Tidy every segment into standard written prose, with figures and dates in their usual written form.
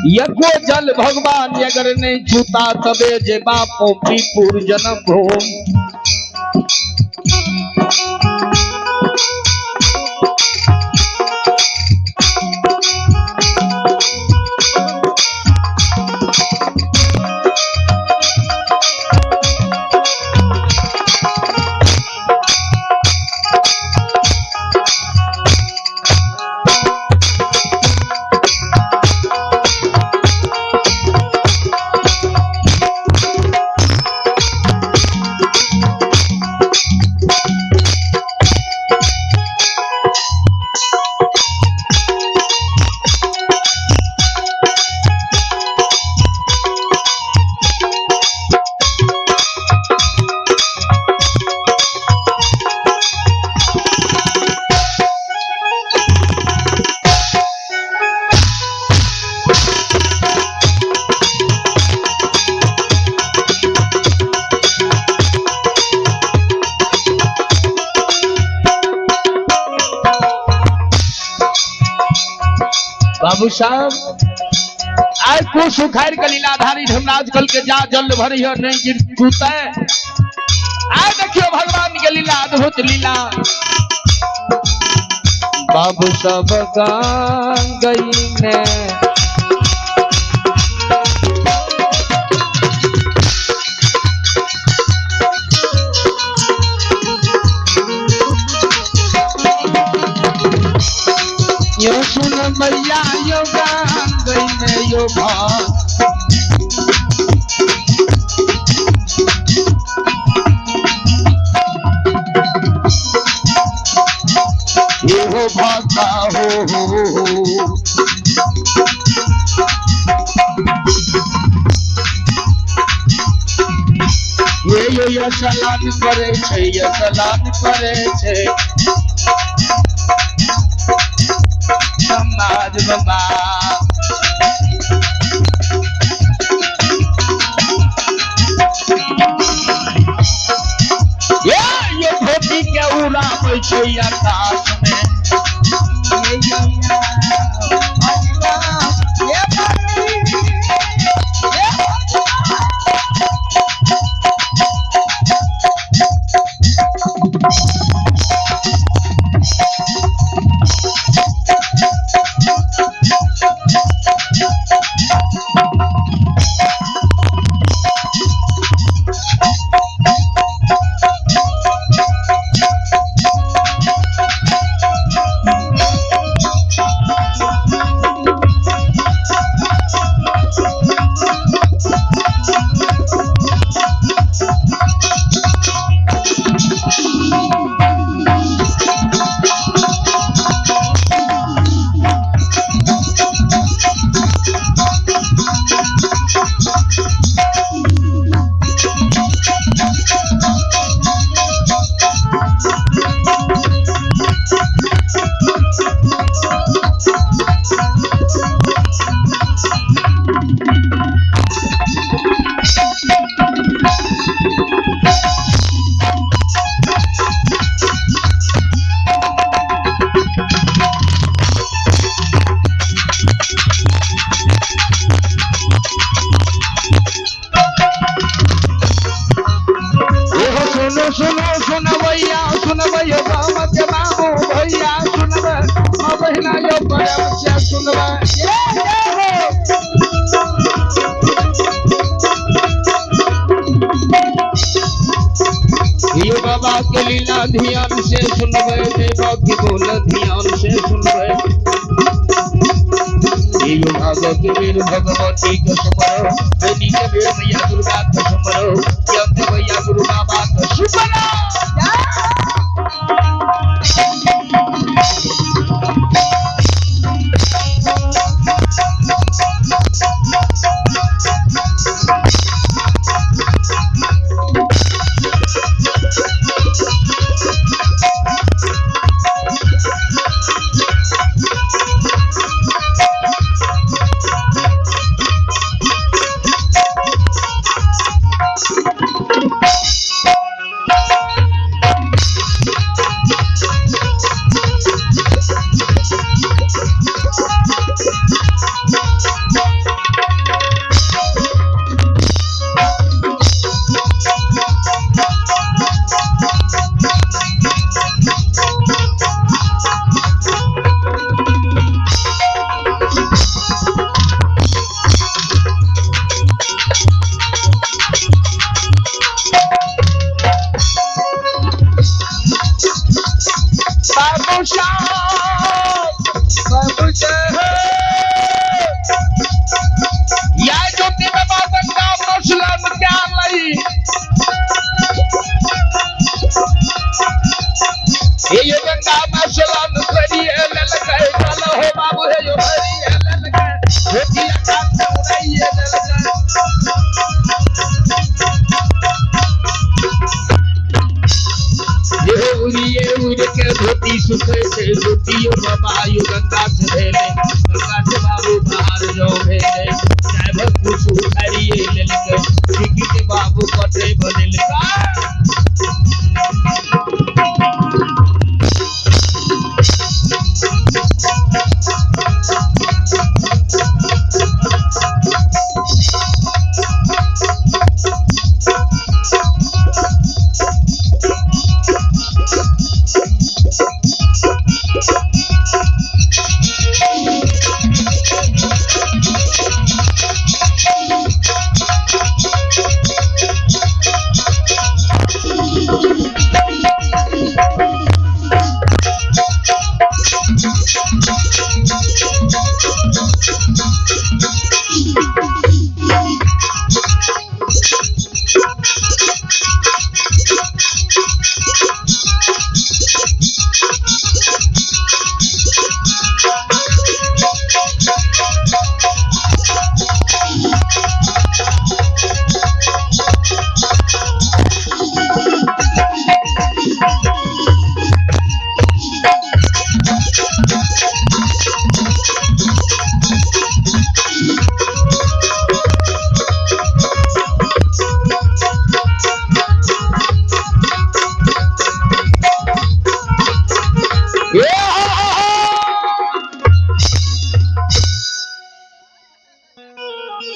यको जल भगवान अगर नहीं छूता तबे जे बापो पीपुर जन्म भूम। बाबू साहब आज को सुखार कलीलाधारी धर्मराज कल के जा जल भरी हो नहीं गिर छूता है। आज देखियो भगवान के लीला अद्भुत लीला। बाबू सब गई ने यो सुन मैया यो गान गई में यो यो भाषा हो ये सलाम करे छे, ये सलाम करे छे समाज बाबा। ये धोती के उड़ाबै छै आकाश में। सुनो भैया सुन भैया बाबा के बाबू भैया सुनबे बहिना जो प्रेम से सुनबे। ये बाबा के लीला ध्यान से सुनबे, देवा की बोल ध्यान से सुनबे। ये भागवत के वीर भगवती के सुमरो, बेनी के वीर मैया दुर्गा के सुमरो, यज्ञ भैया गुरु बाबा के सुमरो।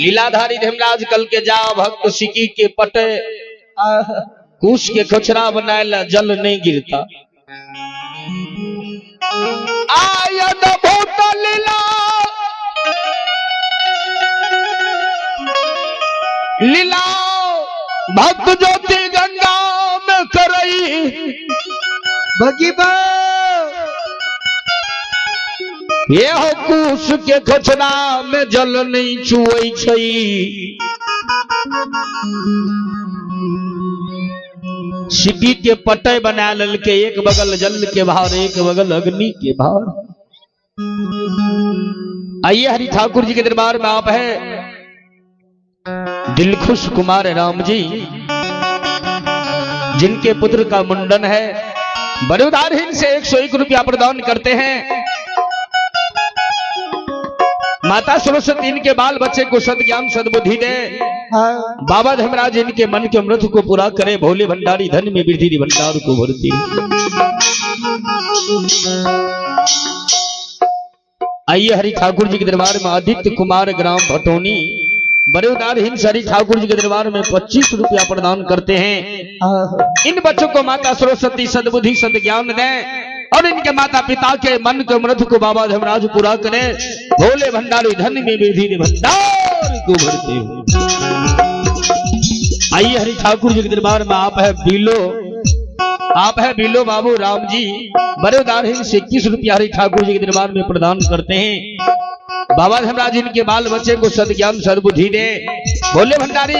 लीलाधारी धर्मराज कल के जा भक्त सिकी के पटे कुश के खोचरा बनाए जल नहीं गिरता। आयन भूत लीला लीला भक्त ज्योति गंगा में करई भगीबा ये हो कुश के खोचरा में जल नहीं छुई छई। सिटी के पटे बना लल के एक बगल जल के भार एक बगल अग्नि के भार। आइए हरि ठाकुर जी के दरबार में आप है दिलखुश कुमार राम जी जिनके पुत्र का मुंडन है। बड़े उदारहीन से 101 रुपया प्रदान करते हैं। माता सरस्वती इनके बाल बच्चे को सद्ज्ञान सद्बुद्धि दे। बाबा धर्मराज इनके मन के अमृत को पूरा करे। भोले भंडारी धन में वृद्धि भंडार को भरती। आइए हरि ठाकुर जी के दरबार में आदित्य कुमार ग्राम भटोनी बड़े उदारहीन से हरि ठाकुर जी के दरबार में 25 रुपया प्रदान करते हैं। इन बच्चों को माता सरस्वती सद्बुद्धि सद्ज्ञान दें और इनके माता पिता के मन के अमृत को बाबा धर्मराज पूरा करे। भोले भंडारी धन में वृद्धि भंडार को भरते हो। आइए हरि ठाकुर जी के दरबार में आप है बीलो बाबू राम जी बड़े उदारहीन से 21 रुपया हरि ठाकुर जी के दरबार में प्रदान करते हैं। बाबा धर्मराज इनके बाल बच्चे को सद्ज्ञान सद्बुद्धि दे। भोले भंडारी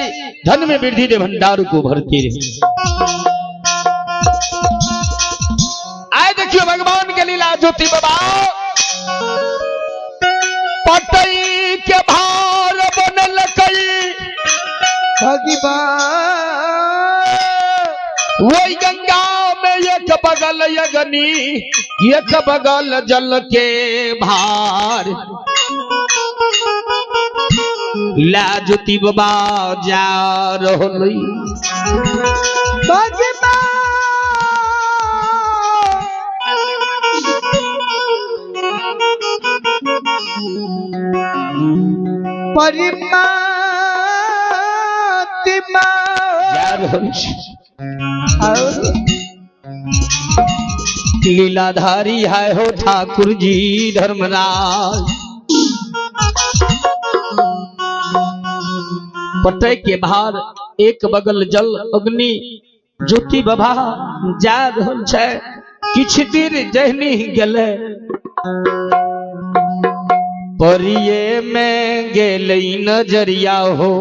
धन में वृद्धि दे भंडार को भरते रहे। आए देखियो भगवान के लीला ज्योति बाबा पटई के भार बनल कई वही गंगा में एक बगल अग्नि एक बगल जल के भार। ला ज्योति बाबा जा रही लीलाधारी है हो ठाकुर जी धर्मराज। पटे के भार एक बगल जल अग्नि ज्योति बाबा जा रहल छै। किछ देर जहनी गेले परिये में गेलै नजरिया हो।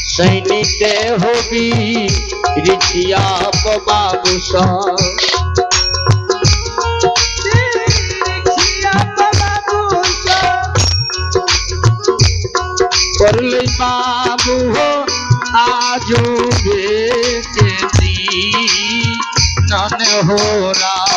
सैनिक होगी रिचिया बाबू साहब करले बाबू हो आजो बेटे नन हो राम।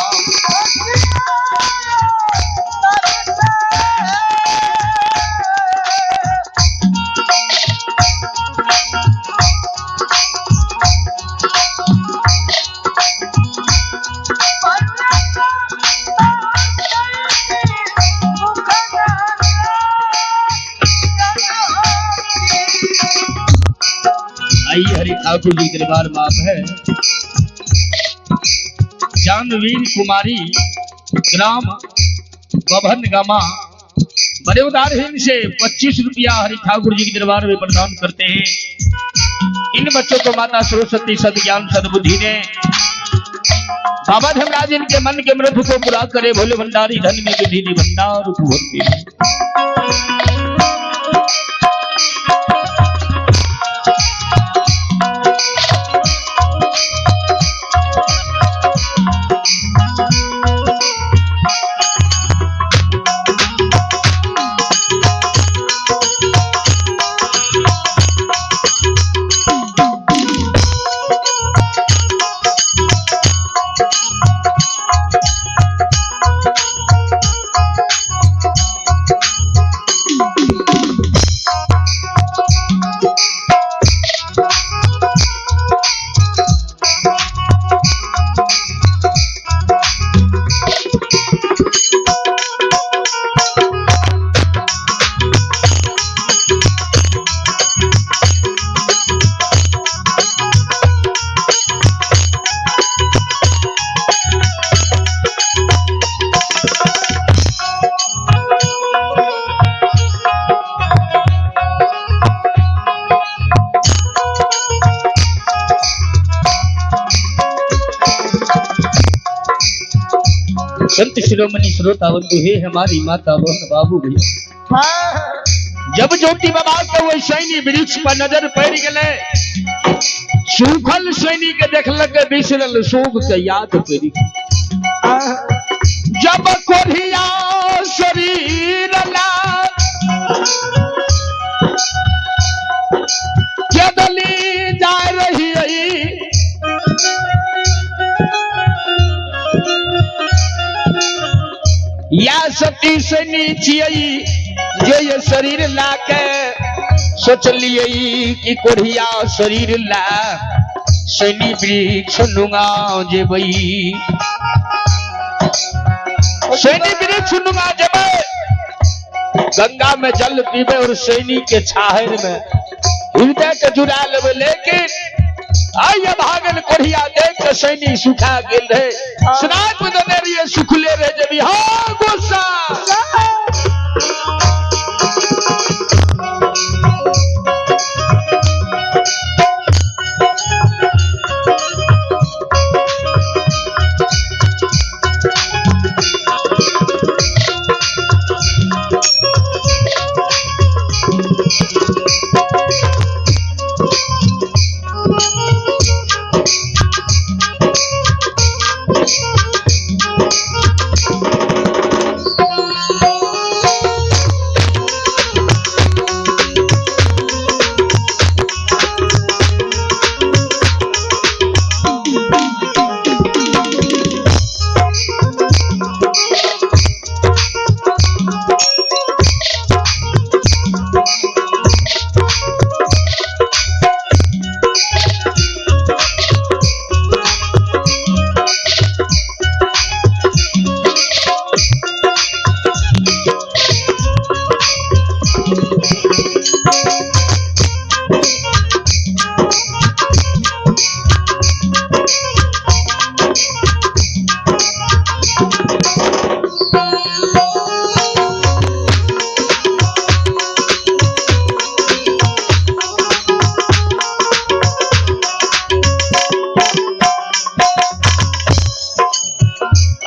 आइए हरि ठाकुर जी दरबार में आप है जानवीर कुमारी ग्राम बभन गामा बड़े उदारहीन से 25 रुपया हरि ठाकुर जी के दरबार में प्रदान करते हैं। इन बच्चों को माता सरस्वती सद्ज्ञान सद्बुद्धि दे। बाबा धर्मराज इनके मन के अमृत को पूरा करे। भोले भंडारी धन में वृद्धि भंडार को भरते। संत शिरोमणि श्रोता बंधु हे हमारी माता बहन बाबू भैया, जब ज्योति बाबा के वो सैनी वृक्ष पर नजर पड़ गए, सूखल सैनी के देखलक बिसरल शोक के याद पड़ गई। जब कोढ़िया शरीर जदली जा रही या सती से नीचे जे ये शरीर लाके सोचलिए कि कोढ़िया शरीर ला सैनी वृक्ष नुंगा जेबई, सैनी वृक्ष नुंगा जेबे, गंगा में जल पीबे और सैनी के छाहर में हृदय के जुड़ा लेबे। लेकिन आइए भागल कोढ़िया देख के सैनी सुखा गेल रहे, स्नान में देने रहिए सुखले रहे जब हाँ गुस्सा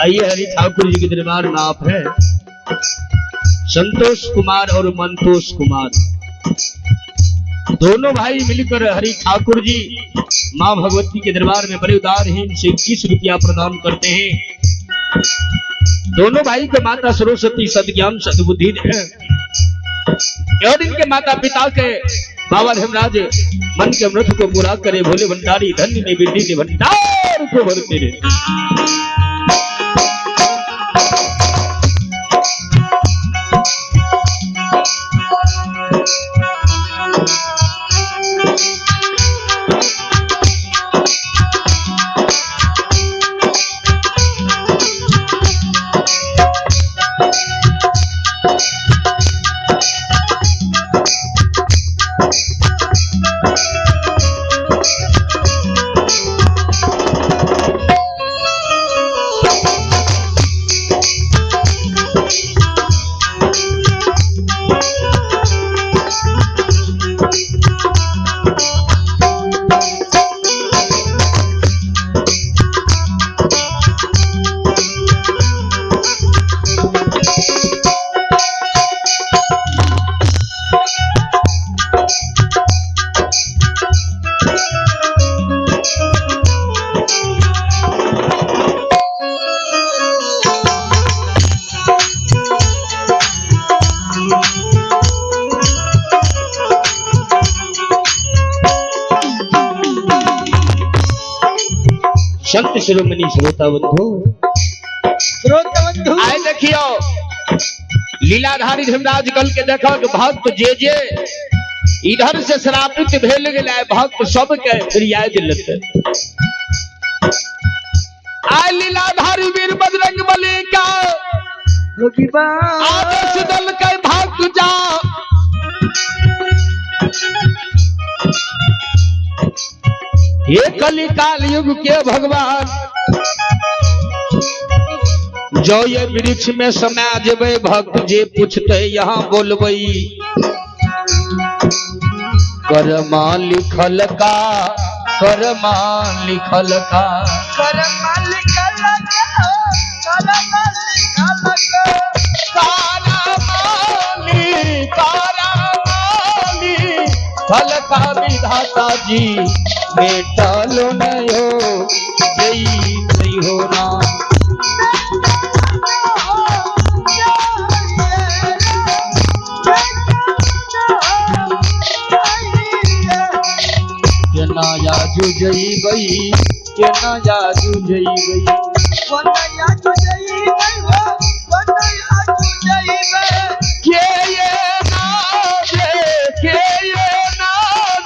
आइए हरि ठाकुर जी के दरबार में आप है संतोष कुमार और मंतोष कुमार, दोनों भाई मिलकर हरि ठाकुर जी मां भगवती के दरबार में बड़े उदारहीन से 21 रुपया प्रदान करते हैं। दोनों भाई के माता सरस्वती सद्ज्ञान सद्बुद्धि है और इनके माता पिता के बाबा धर्मराज मन के अमृत को पूरा करे, भोले भंडारी धन्य में वृद्धि से भंडार को भरते रहे। संत शिरोमणि श्रोता बंधु आए देखियो लीलाधारी धर्मराज कल के देखो कि भक्त जे इधर से श्रापित भेल गेल भक्त सबके फिरिया दिलत। आए लीलाधारी वीर बजरंग बली का आदेश दल के भक्त जा ये कली काल युग के भगवान जो ये वृक्ष में समा जेबे भक्त जे पूछते यहाँ बोलबई कर्मा लिखल का कर्मा लिखल का कर्मा लिखल का फल का विधाता जी बेटलो नयो जई जई हो राम केना याजू जई गई केना याजू जई गई कोना याजू जई गई हो कोना याजू जई गई के ये ना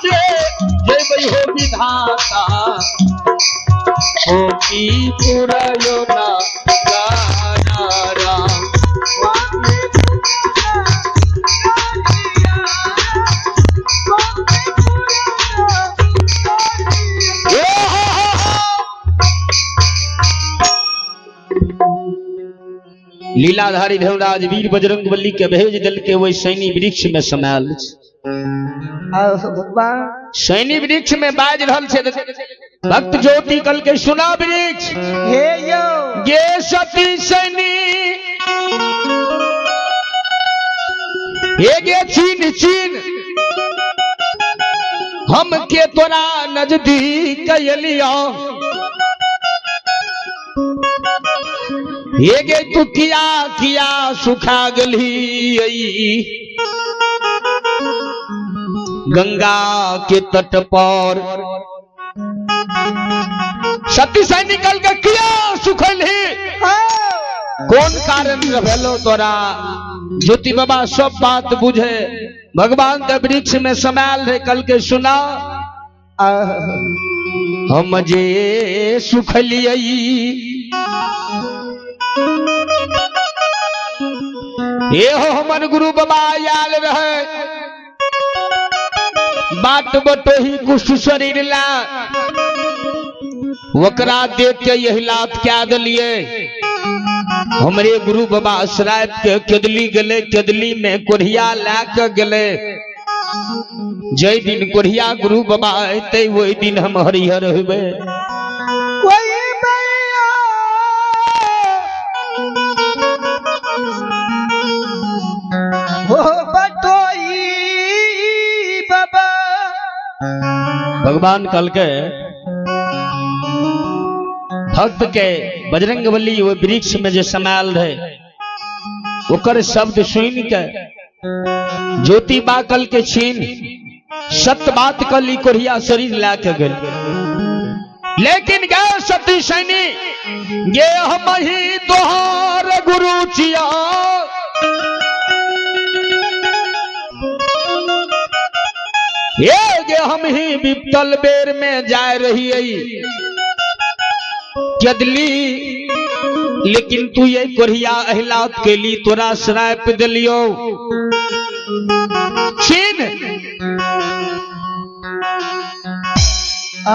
दे जय भई हो विधाता ओ की पुरयो ना गाना राम लीलाधारी धर्मराज वीर बजरंगबली के भेज दल के वही सैनी वृक्ष में समायल भगवान सैनी वृक्ष में बाज रहल छे भक्त ज्योति कल के सुना वृक्ष हे यो गे सती सैनी हे गे चीन चीन हम के तोरा नजदीक कयलिया हे गे तू किया किया सुखा गली गंगा के तट पर सती से निकल के किया सुखल ही कौन कारण भेलो तोरा ज्योति बाबा सब बात बुझे भगवान के वृक्ष में समायल रहे कल के सुना हम जे सुखलिए ये हो हमर गुरु बाबा आयल रहे बाट बटोही कुछ शरीर ला वकरा देख के यही लात क्या दिलिए हमरे गुरु बाबा श्राप के केदली गले केदली में कोढ़िया ला के गले जय दिन कोढ़िया गुरु बाबा अते वही दिन हम हरिहर होबे भगवान कल के भक्त के बजरंगबली वो वृक्ष में जो समायल रहे ओकर शब्द सुन के ज्योति बा कल के छीन सत्य बात कली कोढ़िया शरीर ला के गल लेकिन गए सती सैनी ये हम ही तोहार गुरु चिया ये हम ही विपतल बेर में जा रही केदली लेकिन तू ये कोढ़िया अहलात के लिए तोरा श्राप दिलियो छीन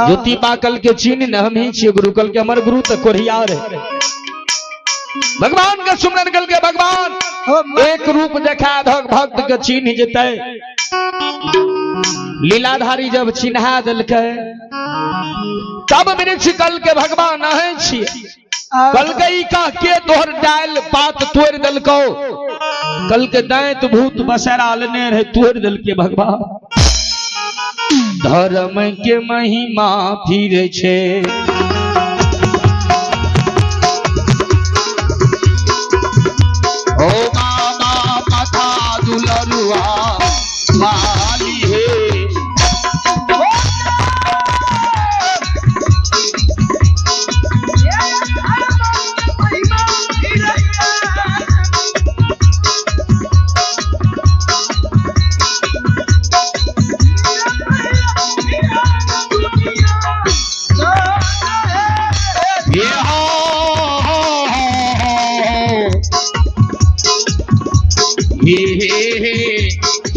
ज्योति बाकल के छीन न हम ही छे गुरु कल के हमर गुरु तो कोढ़िया रहे भगवान का सुमरन कल के भगवान एक रूप देखा धक भक्त के छीन जेते लीलाधारी जब चिन्हा दल के तब वृक्ष कल के भगवान है कल गई का के तोहर डाल पात तोड़ दल को कल के दैत भूत बसेरा लेने रहे तोड़ दल के भगवान धर्म के महिमा फिर छे ओ बाबा कथा दुलरुआ माली है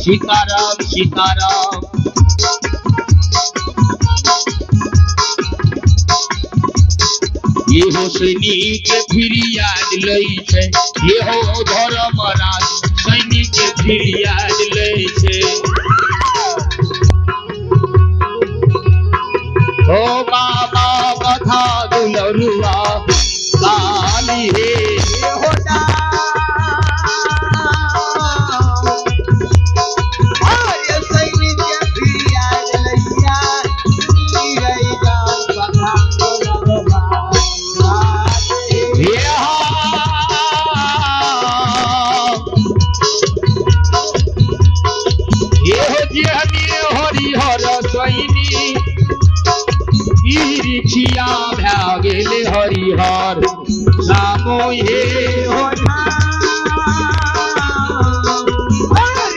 सीताराम सीताराम ये हो सैनिक फिर याद लई छे ये हो धर्मराज सैनिक फिर याद लई छे ओ बाबा कथा दुलरुआ काली हे हरिहर नाम हे हो